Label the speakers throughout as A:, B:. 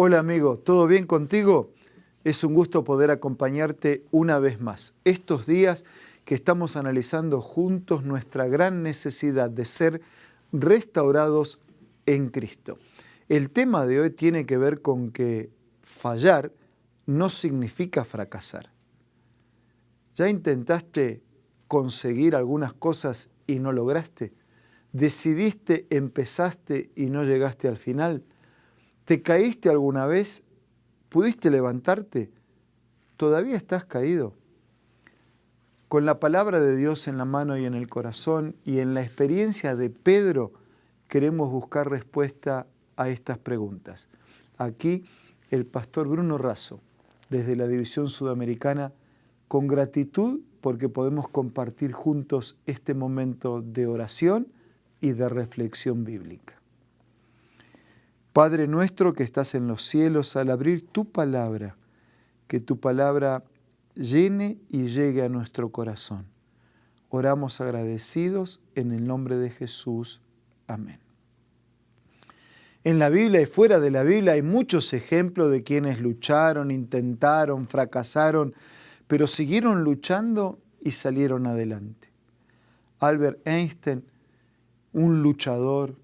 A: Hola amigo, ¿todo bien contigo? Es un gusto poder acompañarte una vez más. Estos días que estamos analizando juntos nuestra gran necesidad de ser restaurados en Cristo. El tema de hoy tiene que ver con que fallar no significa fracasar. ¿Ya intentaste conseguir algunas cosas y no lograste? ¿Decidiste, empezaste y no llegaste al final? ¿Te caíste alguna vez? ¿Pudiste levantarte? ¿Todavía estás caído? Con la palabra de Dios en la mano y en el corazón y en la experiencia de Pedro, queremos buscar respuesta a estas preguntas. Aquí el pastor Bruno Razo, desde la División Sudamericana, con gratitud porque podemos compartir juntos este momento de oración y de reflexión bíblica. Padre nuestro que estás en los cielos, al abrir tu palabra, que tu palabra llene y llegue a nuestro corazón. Oramos agradecidos en el nombre de Jesús. Amén. En la Biblia y fuera de la Biblia hay muchos ejemplos de quienes lucharon, intentaron, fracasaron, pero siguieron luchando y salieron adelante. Albert Einstein, un luchador,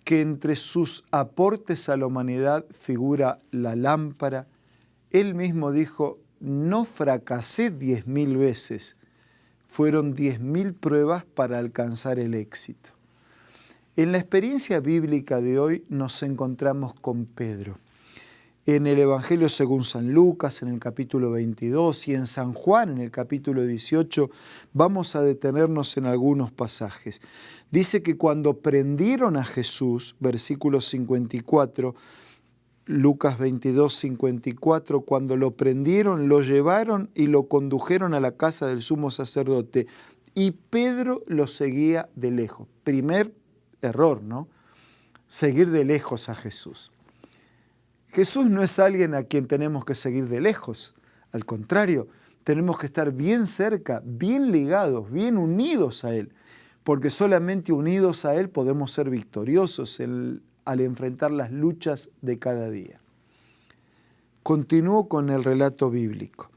A: que entre sus aportes a la humanidad figura la lámpara, él mismo dijo, no fracasé 10.000 veces, fueron 10.000 pruebas para alcanzar el éxito. En la experiencia bíblica de hoy nos encontramos con Pedro. En el Evangelio según San Lucas, en el capítulo 22, y en San Juan, en el capítulo 18, vamos a detenernos en algunos pasajes. Dice que cuando prendieron a Jesús, versículo 54, Lucas 22, 54, cuando lo prendieron, lo llevaron y lo condujeron a la casa del sumo sacerdote, y Pedro lo seguía de lejos. Primer error, ¿no? Seguir de lejos a Jesús. Jesús no es alguien a quien tenemos que seguir de lejos. Al contrario, tenemos que estar bien cerca, bien ligados, bien unidos a Él, porque solamente unidos a Él podemos ser victoriosos al enfrentar las luchas de cada día. Continúo con el relato bíblico.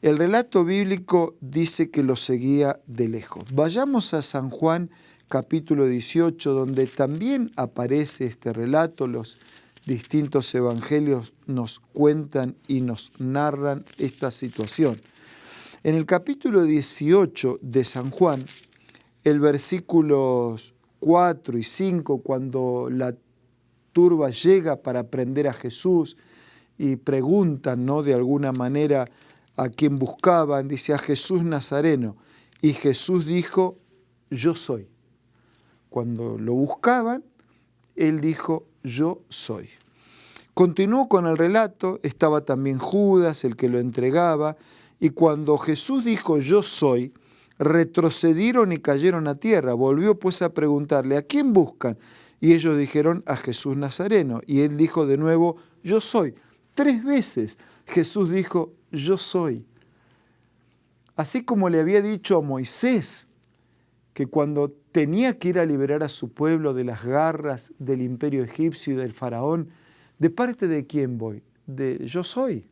A: El relato bíblico dice que lo seguía de lejos. Vayamos a San Juan capítulo 18, donde también aparece este relato. Los distintos evangelios nos cuentan y nos narran esta situación. En el capítulo 18 de San Juan, el versículos 4 y 5, cuando la turba llega para prender a Jesús y preguntan, ¿no?, de alguna manera a quién buscaban, dice a Jesús Nazareno, y Jesús dijo, yo soy. Cuando lo buscaban, él dijo, yo soy. Continuó con el relato, estaba también Judas, el que lo entregaba, y cuando Jesús dijo, yo soy, retrocedieron y cayeron a tierra. Volvió pues a preguntarle, ¿a quién buscan? Y ellos dijeron, a Jesús Nazareno. Y él dijo de nuevo, yo soy. 3 veces Jesús dijo, yo soy. Así como le había dicho a Moisés, que cuando tenía que ir a liberar a su pueblo de las garras del imperio egipcio y del faraón, ¿de parte de quién voy? De yo soy.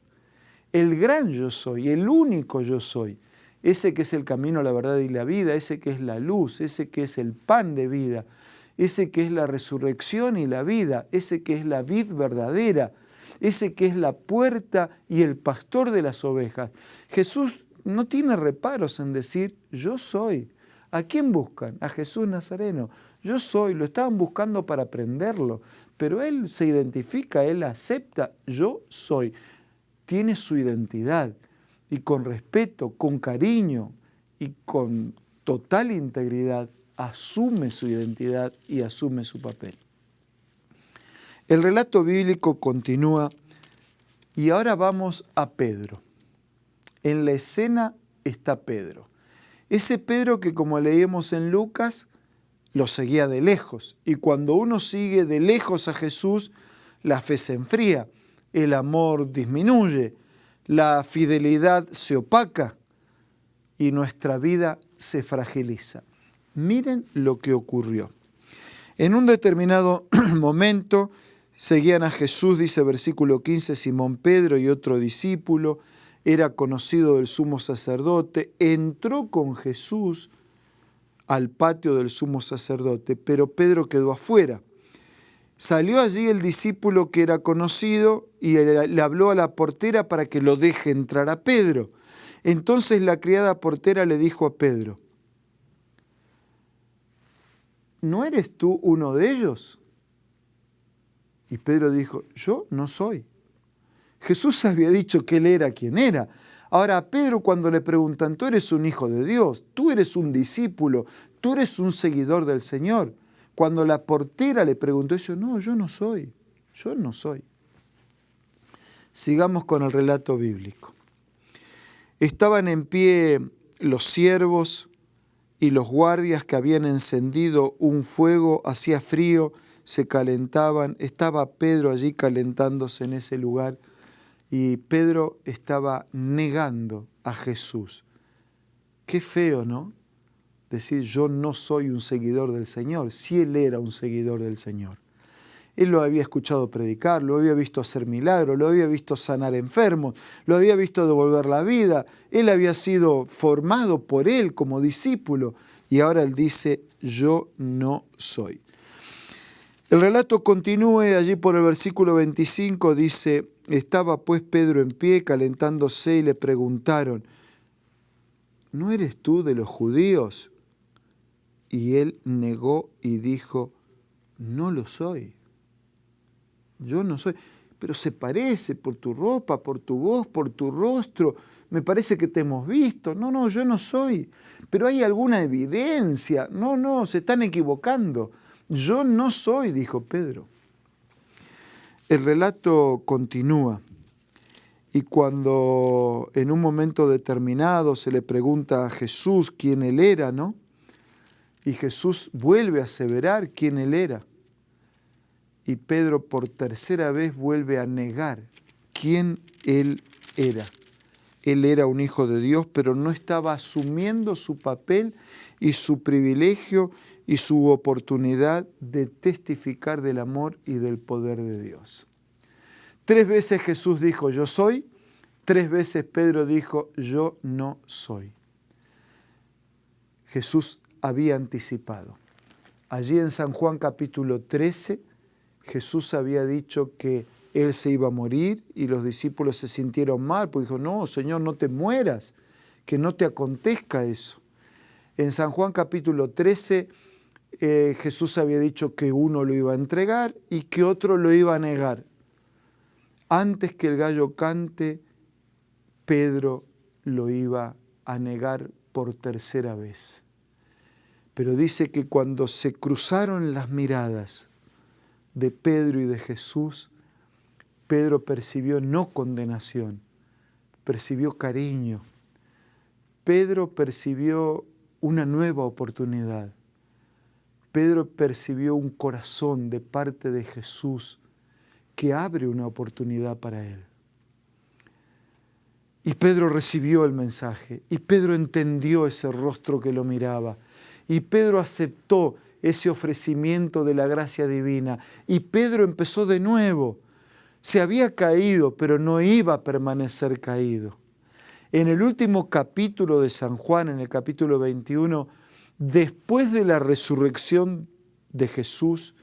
A: El gran yo soy, el único yo soy. Ese que es el camino, la verdad y la vida, ese que es la luz, ese que es el pan de vida, ese que es la resurrección y la vida, ese que es la vid verdadera, ese que es la puerta y el pastor de las ovejas. Jesús no tiene reparos en decir, yo soy. ¿A quién buscan? A Jesús Nazareno. Yo soy, lo estaban buscando para prenderlo, pero él se identifica, él acepta, yo soy. Tiene su identidad y con respeto, con cariño y con total integridad asume su identidad y asume su papel. El relato bíblico continúa y ahora vamos a Pedro. En la escena está Pedro. Ese Pedro que, como leímos en Lucas, lo seguía de lejos. Y cuando uno sigue de lejos a Jesús, la fe se enfría, el amor disminuye, la fidelidad se opaca y nuestra vida se fragiliza. Miren lo que ocurrió. En un determinado momento Seguían a Jesús, dice versículo 15, Simón Pedro y otro discípulo, era conocido del sumo sacerdote, entró con Jesús al patio del sumo sacerdote, pero Pedro quedó afuera. Salió allí el discípulo que era conocido y le habló a la portera para que lo deje entrar a Pedro. Entonces la criada portera le dijo a Pedro, ¿no eres tú uno de ellos? Y Pedro dijo, yo no soy. Jesús había dicho que él era quien era. Ahora a Pedro cuando le preguntan, tú eres un hijo de Dios, tú eres un discípulo, tú eres un seguidor del Señor. Cuando la portera le preguntó eso, no, yo no soy. Sigamos con el relato bíblico. Estaban en pie los siervos y los guardias que habían encendido un fuego, hacía frío, se calentaban, estaba Pedro allí calentándose en ese lugar y Pedro estaba negando a Jesús. Qué feo, ¿no? Decir yo no soy un seguidor del Señor, si él era un seguidor del Señor. Él lo había escuchado predicar, lo había visto hacer milagros, lo había visto sanar enfermos, lo había visto devolver la vida, él había sido formado por él como discípulo y ahora él dice yo no soy. El relato continúa allí por el versículo 25, dice, estaba pues Pedro en pie calentándose y le preguntaron, ¿no eres tú de los judíos? Y él negó y dijo, no lo soy. Yo no soy. Pero se parece por tu ropa, por tu voz, por tu rostro. Me parece que te hemos visto. No, yo no soy. Pero hay alguna evidencia. No, se están equivocando. Yo no soy, dijo Pedro. El relato continúa. Y cuando en un momento determinado se le pregunta a Jesús quién él era, ¿no? Y Jesús vuelve a aseverar quién él era. Y Pedro por tercera vez vuelve a negar quién él era. Él era un hijo de Dios, pero no estaba asumiendo su papel y su privilegio y su oportunidad de testificar del amor y del poder de Dios. 3 veces Jesús dijo, yo soy. 3 veces Pedro dijo, yo no soy. Jesús había anticipado. Allí en San Juan capítulo 13, Jesús había dicho que Él se iba a morir y los discípulos se sintieron mal, porque dijo, no, Señor, no te mueras, que no te acontezca eso. En San Juan capítulo 13, Jesús había dicho que uno lo iba a entregar y que otro lo iba a negar. Antes que el gallo cante, Pedro lo iba a negar por tercera vez. Pero dice que cuando se cruzaron las miradas de Pedro y de Jesús, Pedro percibió no condenación, percibió cariño. Pedro percibió una nueva oportunidad. Pedro percibió un corazón de parte de Jesús que abre una oportunidad para él. Y Pedro recibió el mensaje, y Pedro entendió ese rostro que lo miraba, y Pedro aceptó ese ofrecimiento de la gracia divina, y Pedro empezó de nuevo. Se había caído, pero no iba a permanecer caído. En el último capítulo de San Juan, en el capítulo 21, después de la resurrección de Jesús,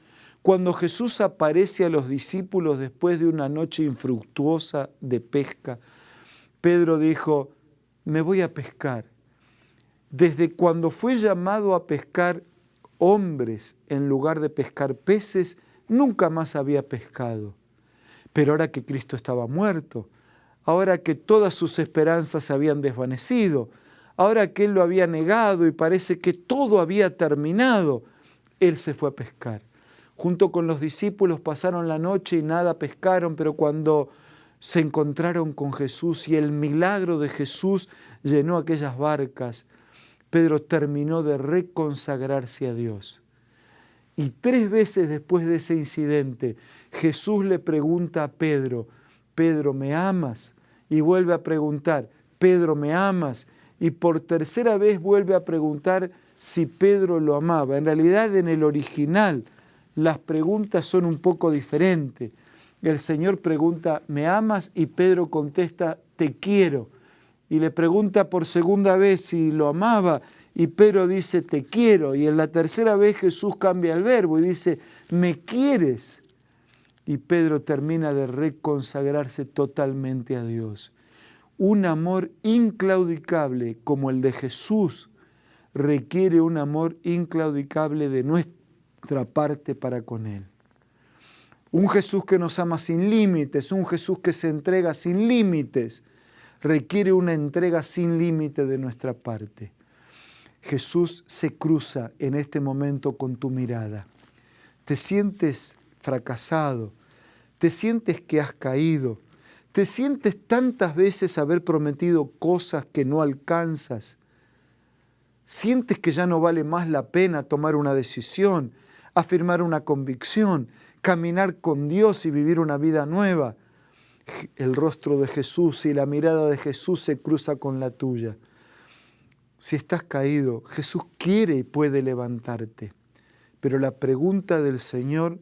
A: cuando Jesús aparece a los discípulos después de una noche infructuosa de pesca, Pedro dijo, me voy a pescar. Desde cuando fue llamado a pescar hombres en lugar de pescar peces, nunca más había pescado. Pero ahora que Cristo estaba muerto, ahora que todas sus esperanzas se habían desvanecido, ahora que Él lo había negado y parece que todo había terminado, Él se fue a pescar. Junto con los discípulos pasaron la noche y nada pescaron, pero cuando se encontraron con Jesús y el milagro de Jesús llenó aquellas barcas, Pedro terminó de reconsagrarse a Dios. Y 3 veces después de ese incidente, Jesús le pregunta a Pedro, Pedro, ¿me amas? Y vuelve a preguntar, Pedro, ¿me amas? Y por tercera vez vuelve a preguntar si Pedro lo amaba. En realidad, en el original, las preguntas son un poco diferentes. El Señor pregunta, ¿me amas? Y Pedro contesta, te quiero. Y le pregunta por segunda vez si lo amaba, y Pedro dice, te quiero. Y en la tercera vez Jesús cambia el verbo y dice, ¿me quieres? Y Pedro termina de reconsagrarse totalmente a Dios. Un amor inclaudicable como el de Jesús requiere un amor inclaudicable de nuestra parte para con Él. Un Jesús que nos ama sin límites, un Jesús que se entrega sin límites, requiere una entrega sin límite de nuestra parte. Jesús se cruza en este momento con tu mirada. Te sientes fracasado, te sientes que has caído, te sientes tantas veces haber prometido cosas que no alcanzas, sientes que ya no vale más la pena tomar una decisión, afirmar una convicción, caminar con Dios y vivir una vida nueva. El rostro de Jesús y la mirada de Jesús se cruza con la tuya. Si estás caído, Jesús quiere y puede levantarte. Pero la pregunta del Señor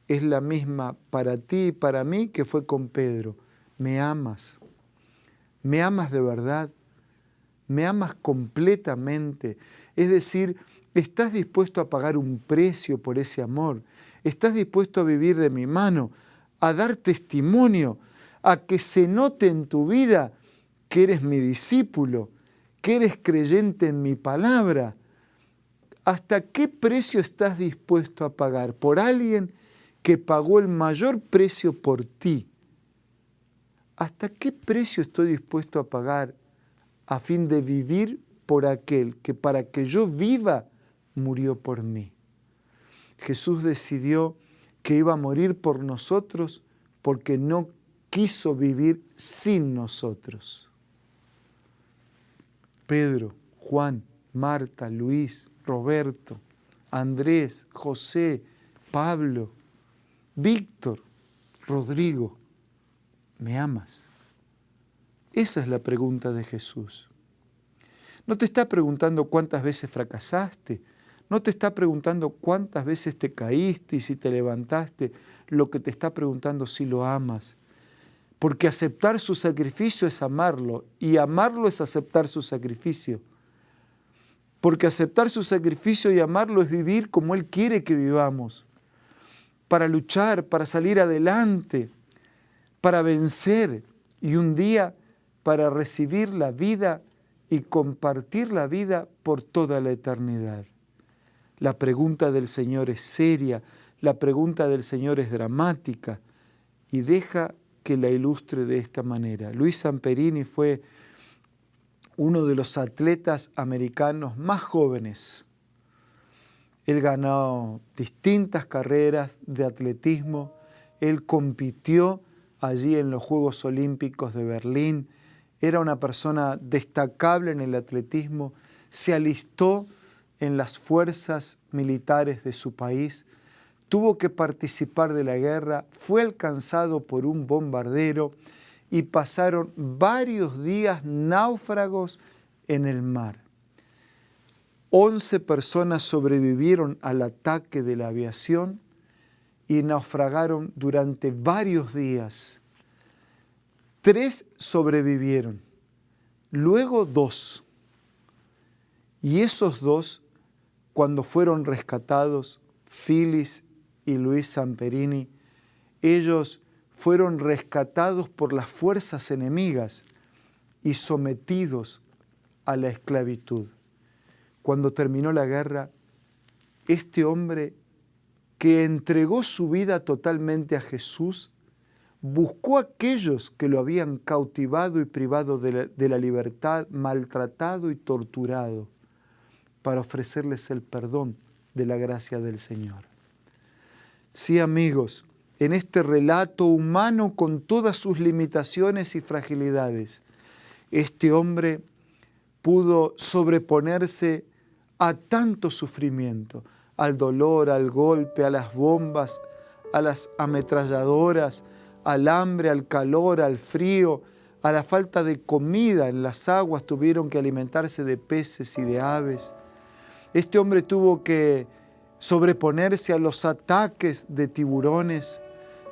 A: es la misma para ti y para mí que fue con Pedro. ¿Me amas? ¿Me amas de verdad? ¿Me amas completamente? Es decir, ¿estás dispuesto a pagar un precio por ese amor? ¿Estás dispuesto a vivir de mi mano, a dar testimonio, a que se note en tu vida que eres mi discípulo, que eres creyente en mi palabra? ¿Hasta qué precio estás dispuesto a pagar por alguien que pagó el mayor precio por ti? ¿Hasta qué precio estoy dispuesto a pagar a fin de vivir por aquel que para que yo viva murió por mí? Jesús decidió que iba a morir por nosotros porque no quiso vivir sin nosotros. Pedro, Juan, Marta, Luis, Roberto, Andrés, José, Pablo, Víctor, Rodrigo, ¿me amas? Esa es la pregunta de Jesús. No te está preguntando cuántas veces fracasaste, no te está preguntando cuántas veces te caíste y si te levantaste, lo que te está preguntando si lo amas. Porque aceptar su sacrificio es amarlo y amarlo es aceptar su sacrificio. Porque aceptar su sacrificio y amarlo es vivir como Él quiere que vivamos, para luchar, para salir adelante, para vencer y un día para recibir la vida y compartir la vida por toda la eternidad. La pregunta del Señor es seria, la pregunta del Señor es dramática y deja que la ilustre de esta manera. Luis Zamperini fue uno de los atletas americanos más jóvenes. Él ganó distintas carreras de atletismo, él compitió allí en los Juegos Olímpicos de Berlín, era una persona destacable en el atletismo, se alistó en las fuerzas militares de su país, tuvo que participar de la guerra, fue alcanzado por un bombardero y pasaron varios días náufragos en el mar. 11 personas sobrevivieron al ataque de la aviación y naufragaron durante varios días. 3 sobrevivieron, luego 2. Y esos 2, cuando fueron rescatados, Phyllis y Luis Zamperini, ellos fueron rescatados por las fuerzas enemigas y sometidos a la esclavitud. Cuando terminó la guerra, este hombre que entregó su vida totalmente a Jesús, buscó a aquellos que lo habían cautivado y privado de la libertad, maltratado y torturado, para ofrecerles el perdón de la gracia del Señor. Sí, amigos, en este relato humano con todas sus limitaciones y fragilidades, este hombre pudo sobreponerse a tanto sufrimiento, al dolor, al golpe, a las bombas, a las ametralladoras, al hambre, al calor, al frío, a la falta de comida en las aguas, tuvieron que alimentarse de peces y de aves. Este hombre tuvo que sobreponerse a los ataques de tiburones,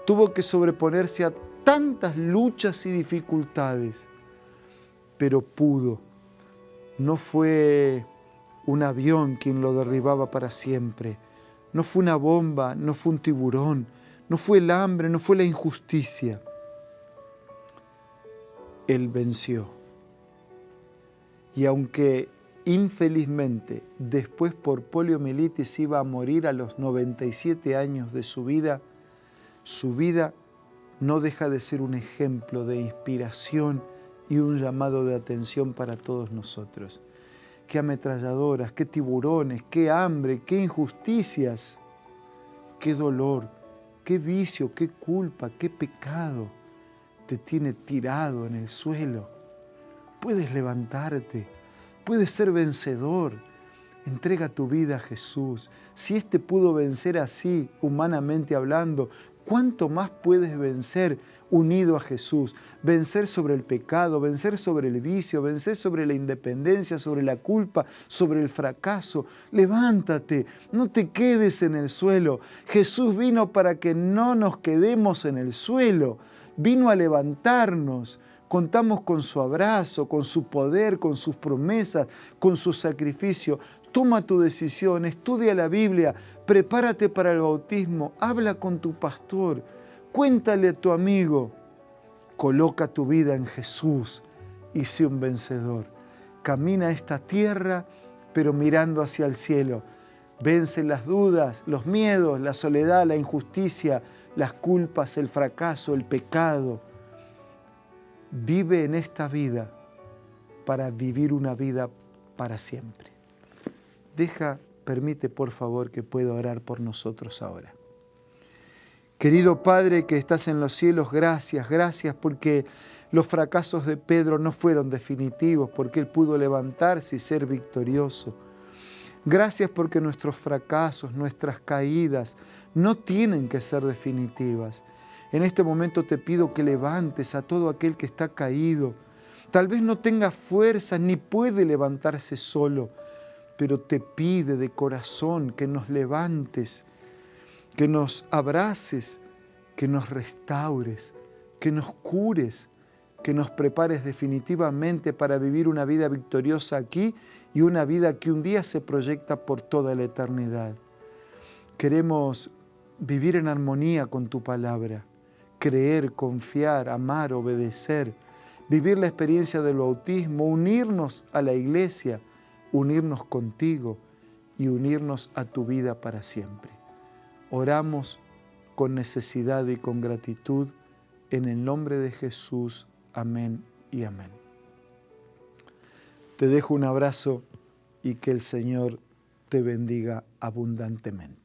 A: tuvo que sobreponerse a tantas luchas y dificultades, pero pudo. No fue un avión quien lo derribaba para siempre, no fue una bomba, no fue un tiburón, no fue el hambre, no fue la injusticia. Él venció. Y aunque infelizmente después por poliomielitis iba a morir a los 97 años de su vida no deja de ser un ejemplo de inspiración y un llamado de atención para todos nosotros. Qué ametralladoras, qué tiburones, qué hambre, qué injusticias, qué dolor, qué vicio, qué culpa, qué pecado te tiene tirado en el suelo. Puedes levantarte, puedes ser vencedor. Entrega tu vida a Jesús. Si éste pudo vencer así, humanamente hablando, ¿cuánto más puedes vencer unido a Jesús? Vencer sobre el pecado, vencer sobre el vicio, vencer sobre la independencia, sobre la culpa, sobre el fracaso. Levántate, no te quedes en el suelo. Jesús vino para que no nos quedemos en el suelo. Vino a levantarnos. Contamos con su abrazo, con su poder, con sus promesas, con su sacrificio. Toma tu decisión, estudia la Biblia, prepárate para el bautismo, habla con tu pastor, cuéntale a tu amigo, coloca tu vida en Jesús y sé un vencedor. Camina esta tierra, pero mirando hacia el cielo. Vence las dudas, los miedos, la soledad, la injusticia, las culpas, el fracaso, el pecado. Vive en esta vida para vivir una vida para siempre. Permite por favor que pueda orar por nosotros ahora. Querido Padre que estás en los cielos, gracias porque los fracasos de Pedro no fueron definitivos, porque él pudo levantarse y ser victorioso. Gracias porque nuestros fracasos, nuestras caídas no tienen que ser definitivas. En este momento te pido que levantes a todo aquel que está caído. Tal vez no tenga fuerza ni puede levantarse solo, pero te pide de corazón que nos levantes, que nos abraces, que nos restaures, que nos cures, que nos prepares definitivamente para vivir una vida victoriosa aquí y una vida que un día se proyecta por toda la eternidad. Queremos vivir en armonía con tu palabra, creer, confiar, amar, obedecer, vivir la experiencia del bautismo, unirnos a la iglesia, unirnos contigo y unirnos a tu vida para siempre. Oramos con necesidad y con gratitud en el nombre de Jesús. Amén y amén. Te dejo un abrazo y que el Señor te bendiga abundantemente.